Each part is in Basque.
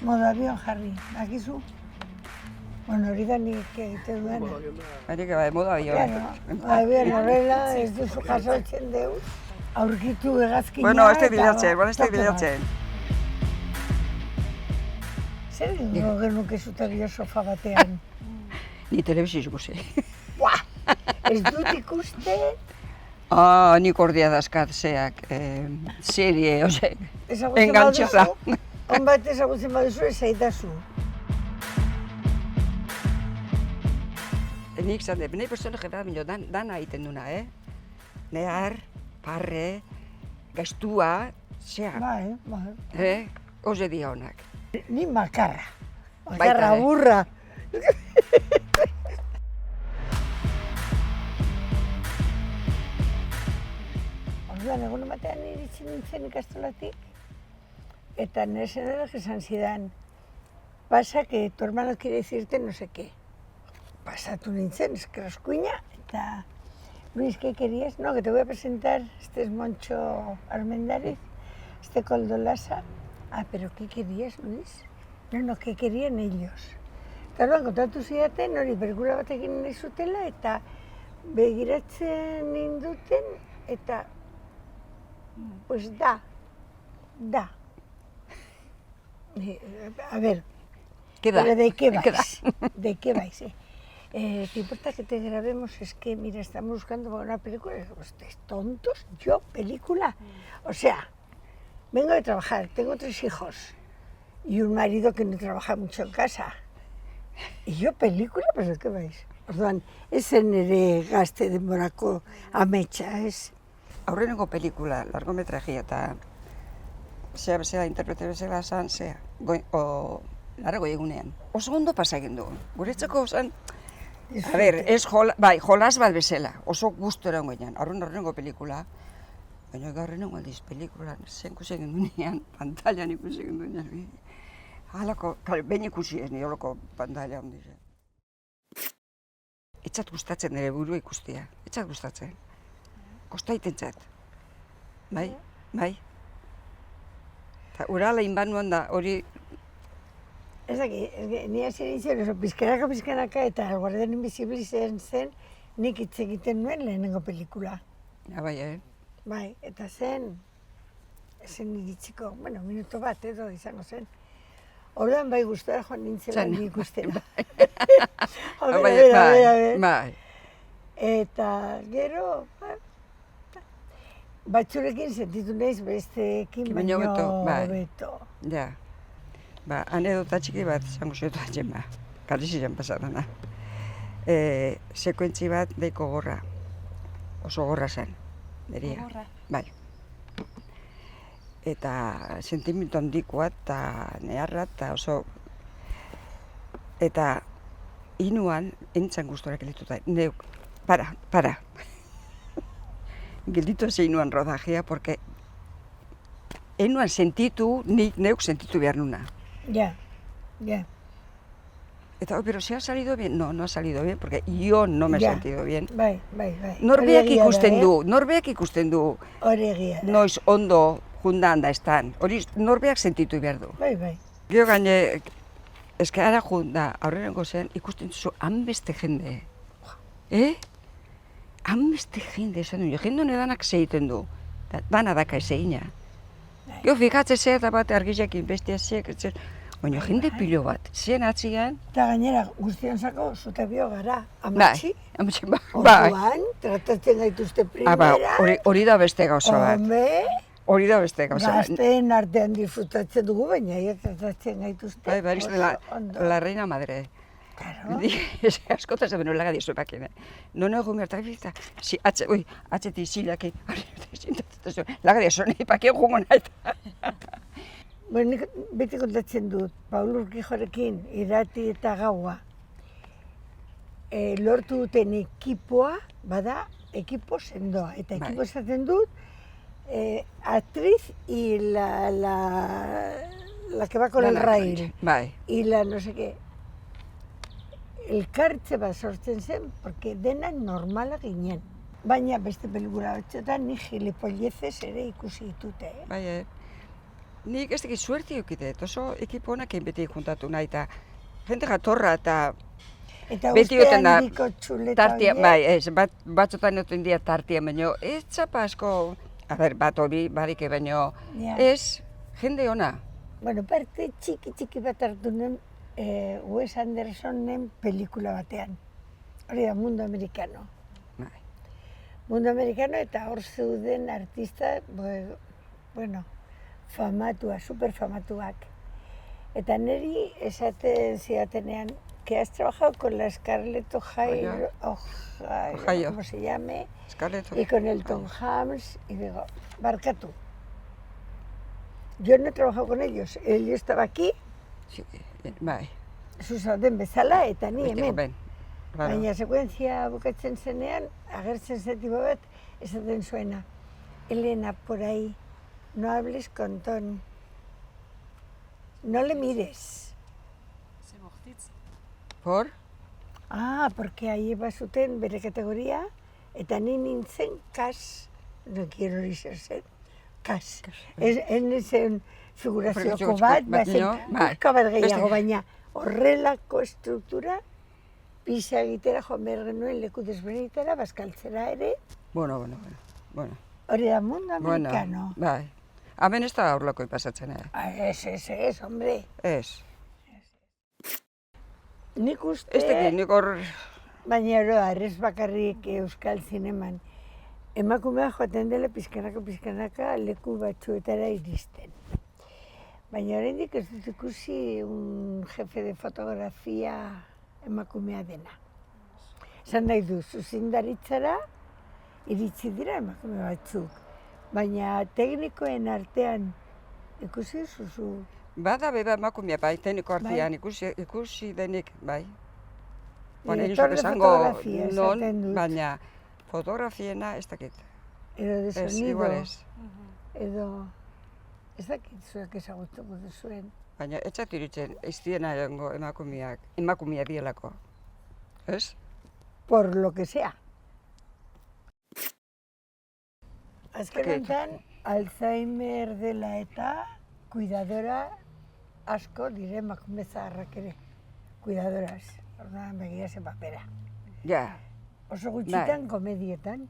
Modabion jarri, dakizu? Bueno, hori da nik egiten duena. Harik bai, modabion. Modabion horrela ez duzu jasotzen deu. Aurkitu hegazkina Bueno, ez bilatzen. Zer egingo genuke zutaria sofa batean? Ni telebizio ikusi. Buah! Ez dut ikuste. Nik ordia dazkat zeak, serie, ose, engantzada. Honbat ezagutzen baduzu ez zaitazu. Nik zande, nahi personaje bat bineo dana egiten duna, Nehar, parre, gastua, zeak. Bai. Oze dia honak. Ni makarra. Makarra burra. Orduan, egun batean iritsi nintzen ikastolatik, eta nire senarak esan zidan, pasa que tu hermano quiere decirte no sé qué. Pasatu nintzen, eskeroskuina, eta Luis, ¿qué querías? No, que te voy a presentar, este es Moncho Armendariz, este Koldo Lasa. Ah, pero ¿qué querías, Luis? No, ¿qué querían ellos? Eta orduan, kontatu zidaten, hori pelikula batekin nahi zutela, eta begiratzen ninduten, eta pues da. A ver, pero ¿de qué vais? ¿De qué vais? ¿Te importa que te grabemos? Es que, mira, estamos buscando una película. ¿Ustedes tontos? ¿Yo? ¿Película? O sea, vengo de trabajar, tengo 3 hijos y un marido que no trabaja mucho en casa. ¿Y yo película? ¿Pero de qué vais? Orduan, ez zen ere gazte denborako ametsa, ez? Aurrenengo pelikula, largometrajia eta zea interprete bezala zan, largoi egunean. Oso ondo pasa egin du. Guretzako zan, a ber, jolas bat bezala, oso gustu erango egin. Aurrenengo pelikula, baina gaurrenengo aldiz pelikula, zen ikusi egin duenean, pantailan ikusi egin duenean. Halako, behin ikusi ez nire holako pantaila hondiz. Etzat gustatzen nire burua ikustia, etzat gustatzen. Kosta itentzat. Bai. Eta urala inbanuan da, hori... Ez daki, ni hasi nintzen oso pizkanaka eta El Guardián Invisible zen nik hitz egiten nuen lehenengo pelikula. Ja, bai, Bai, eta zen iritsiko, minuto bat edo izango zen. Orduan bai gustora joan nintzela ni ikustera. A ver. Bai. Eta gero, batzurekin sentitu nahiz besteekin baino hobeto. Ja. Anedota txiki bat izango zuetu atzen Galizian pasatana. Sekuentzi bat deiko gorra. Oso gorra zen, neria. Gorra? Bai. Eta sentimendu handikoa eta neharra eta oso... Eta inuan entzan gustora gelituta. Neuk, para. Gelditu ez inuan rodajea, porque enuan sentitu, neuk sentitu behar nuna. Ya. Pero ¿se ha salido bien? No ha salido bien, porque yo no me he sentido bien. Bai. Norbeak ikusten du. Hori egia da. Noiz ondo jundan da estan. Hori norbeak sentitu behar du. Bai. Gero gaine, eske ara junda, aurrenengo zen, ikusten duzu hanbeste jende. Hanbeste jende, esan du, jende honedanak segiten du. Dana daka ez egina. Gero fikatzen ze eta bat argizekin bestia zeak, baina jende pilo bat, zen atzian. Eta gainera, guztionzako zute bio gara, amatxi. Bai. Orduan, tratatzen gaituzte primera. Hori da beste gauza bat. Hombre, Hori da beste gauza bat. gazteen artean disfrutatzen dugu, baina tratatzen gaituzte. Bai, la reina madre. Claro. Askotaz ebeno laga dizu epakin. Non egun bertak bizta, atxeti zilaki, laga dizu, nahi pakien jungo nahi. Nik beti kontatzen dut, Paul Urquijorekin, Irati eta Gaua, lortu duten ekipoa, bada, ekipo sendoa. Eta ekipo esaten dut, actriz y la que va con el rail. Bai. Y la no sé qué. Elkartze bat sortzen zen, porque dena normala ginen. Baina beste pelikula batzuetan ni gilipollezez ere ikusi ditute. Bai, nik ez dakit suerti eukidet, oso ekipo honak beti juntatu nahi, eta jende jatorra, eta Eta beti uste goten da, handiko txuleta tartia, horiek? bai, ez, batzotan noten dira tartia, baino, ez txapa asko, bat hori barik, baino, Ja. ez, jende ona. Bueno, parte txiki bat hartu nuen Wes Andersonen pelikula batean. Hori da, Mundo Americano. Bai. Mundo Americano eta hor zeuden artista, bueno, famatua, superfamatuak. Eta niri esaten zidatenean, que has trabajado con la Scarlett O'Hara, Ohio. ¿cómo se llame? Scarlett Y con el Tom Hanks, y digo, barkatu. Yo no he trabajado con ellos, él estaba aquí, Sí, bai. zuzauden bezala, eta ni hemen. Ben, claro. Baina sekuentzia bukatzen zenean, agertzen zetibo bat, esaten zuena. Elena, por ahí, no hables con Ton. No le mires. Por? Ah, porque ahí bazuten bere kategoria, eta ni nintzen kas, no quiero hori zer zen, kas. Zen figurazioko bat, pixka bat gehiago, baina horrelako estruktura, pisa egitera joan behar genuen leku desberdinetara, bazkaltzera ere, Bueno. hori da Mundo Americano. Bai. Hemen ez da horlako pasatzen, Ez, hombre. Ez. Nik uste, Ez dakit, nik hor... baina ez bakarrik euskal zineman, emakumea joaten dela pizkanaka leku batzuetara iristen. Baina oraindik ez dut ikusi un jefe de fotografia emakumea dena. Esan nahi du, zuzindaritzara iritsi dira emakume batzuk. Baina teknikoen artean ikusi zuzu. Bada beba emakumea bai, tekniko artean, ikusi denik, bai. Director de fotografia esaten dut. Baina fotografiena ez dakit. Edo de Ez, sonido. igual ez. Edo, ez dakit zuek ezagutuko duzuen. Baina ez zait iruditzen, ez diena egongo emakumea dielako. Ez? Por lo que sea. Azken honetan, Alzheimer dela eta cuidadora asko dire emakume zaharrak ere. Cuidadoras, orduan begira zen papera. Ja. Oso gutxitan komedietan.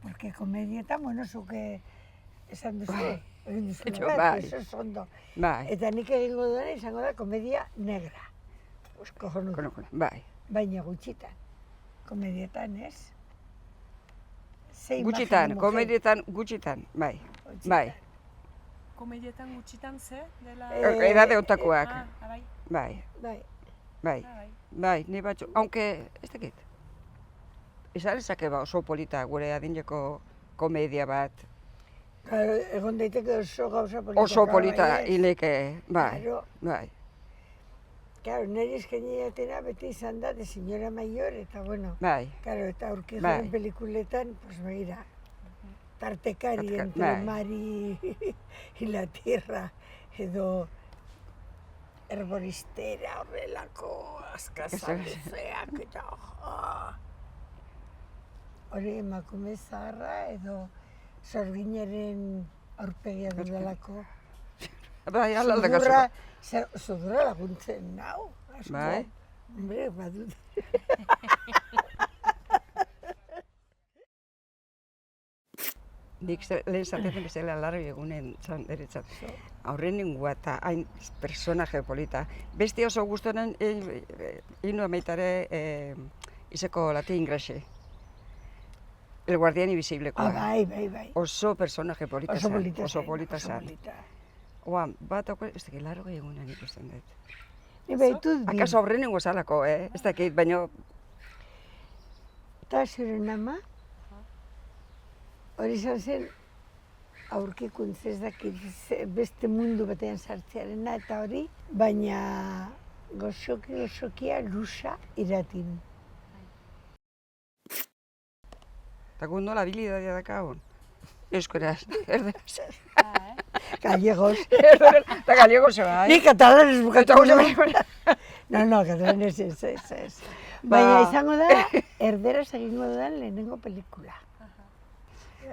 Porque komedietan, bueno, zuke esan duzu, egin duzu bat, eso ondo. Bai. Eta nik egingo duena izango da komedia negra. Kojonuda. Bai. Baina gutxitan. Komedietan, ez? Gutxitan, komedietan gutxitan, bai. Bai. Komedietan gutxitan ze? Edade ontakoak. Bai. Bai. Bai. Bai. Bai, ni batzu, aunque, ez dakit. Izan ezake ba oso polita gure adineko komedia bat. Claro, egon daiteke oso gauza polita. Oso polita hileke, bai. Claro. Bai. Claro, nire eskeniatena beti izan da de señora mayor, eta bueno. Bai. Claro, eta aurki joren pelikuletan, pues begira, tartekari entre Mari y la Tierra, edo herboristera horrelako askazaluzeak eta hori emakume zaharra edo sorginaren aurpegia dudalako. Bai, ala Zudurra laguntzen nau, asko. Bai. Hombre, badut. Nik lehen zaten bezala larri egunen zan deretzat. Aurrenengoa eta hain personaje polita. Beste oso guztonen inu ameitare izeko lati ingrese. El guardián invisiblekoa. Bai. Oso personaje polita Oso zan. polita Oso polita zan. Oan, bat ez dakit largo egunen ikusten dut. Ni behitut bi. Akaso aurrenengo zalako, ez dakit, baina... Eta zure nama, hori izan zen aurkikuntz ez dakit beste mundu batean sartzearena eta hori, baina gozokia lusa iratin. Eta gu nola habilidadea dakagun? Euskaraz, erderaz. Gallegos. Eta gallegos bai. Ni katalanez bukatuko nuen. No, katalanez ez. Baina izango da, erderaz egingo dudan lehenengo pelikula.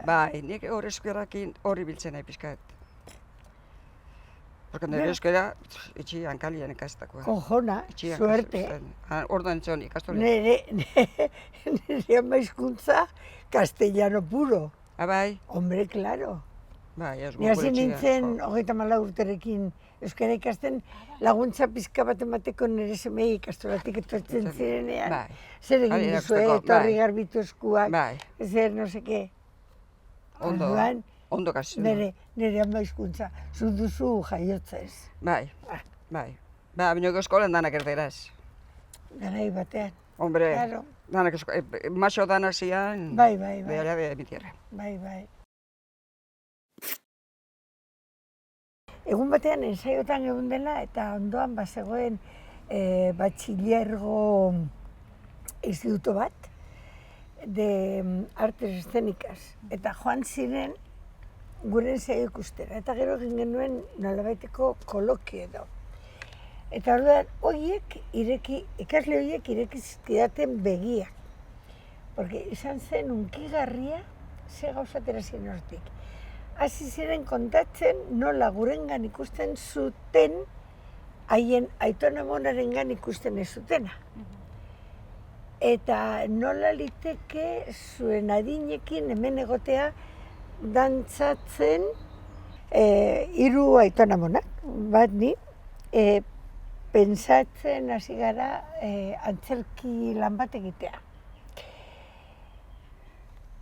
Bai, nik hor euskarakin horri biltzen nahi pixkat. Porque nire euskera, itxian kalian ikastakoa. Kojona, suerte. Orduan entzun ikastola. Nire ama hizkuntza castellano puro. Bai, Hombre, claro. bai, ez Ni hasi nintzen, 34 urterekin euskara ikasten, laguntza pizka bat emateko nire semei ikastolatik etortzen zirenean. Bai. Zer egin Hori duzue, erakusteko, etorri bai. garbitu eskuak, Bai, zer no seke. ondo, Orduan, ondo kasi. nire ama hizkuntza, zu duzu jaiotza ez. Bai, Ah. bai. Ba, binoko eskolan danak erderaz. Garai batean. Hombre, Claro. danak maso danak zian. Bai, bai, bai. Behala be emitierra. Bai. Egun batean ensaiotan egun dela eta ondoan bazegoen batxilergo instituto bat de artes escénicas. Eta joan ziren gure ensaio ikustera. Eta gero egin genuen nolabaiteko koloki edo. Eta orduan, ikasle horiek ireki zizkidaten begiak. Porque izan zen unkigarria ze gauzatera ziren hortik. Hasi ziren kontatzen nola gurengan ikusten zuten haien aitona-amonarengan ikusten ez zutena. Eta nola liteke zuen adinekin hemen egotea dantzatzen 3 aitona-amonak, bat ni, pentsatzen hasi gara antzerki lan bat egitea.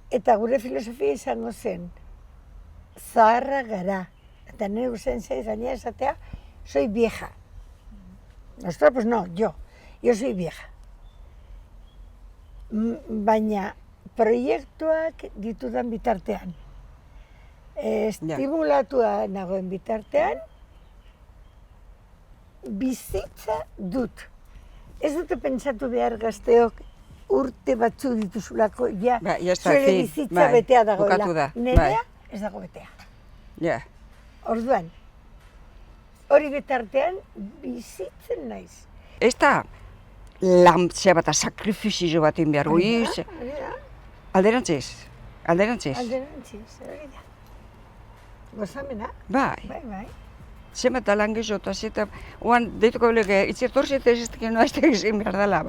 Eta gure filosofia izango zen, zaharra gara. Eta nire guzen zaiz gainera esatea, soy vieja. Nosotros, pues no, yo soy vieja. Baina proiektuak ditudan bitartean, estimulatua nagoen bitartean, bizitza dut. Ez dute pentsatu behar gazteok urte batzu dituzulako, ja, zure bizitza betea dagoela. Nerea ez dago betea. Ja. Orduan, hori bitartean bizitzen naiz. Ez da lan bat sakrifizio bat egin behar guiz. Alderantziz. Alderantziz, hori da. Gozamena. Bai. Zenbat lan gehiago, eta oan deituko bileke, itzertorzi ez no aiztek egin behar dela.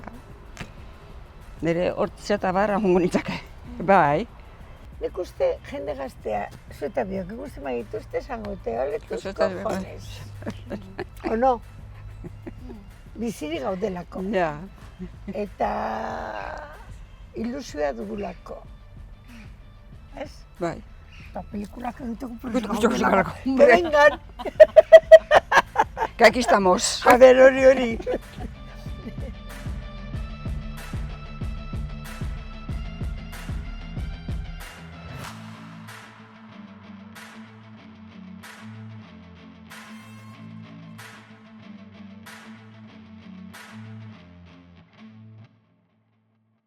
Nire hortzeta barra hongo nintzake. Bai. Nik uste jende gaztea, zueta biok, ikusten magituzte esango, teoletus cojones. O no? Biziri gaudelako. Ja. Eta ilusioa dugulako. Ez? Bai. Eta pelikulak egiteko Egiteko gaudelako. gaudelako. Que vengan! Que aquí estamos. A ver, hori.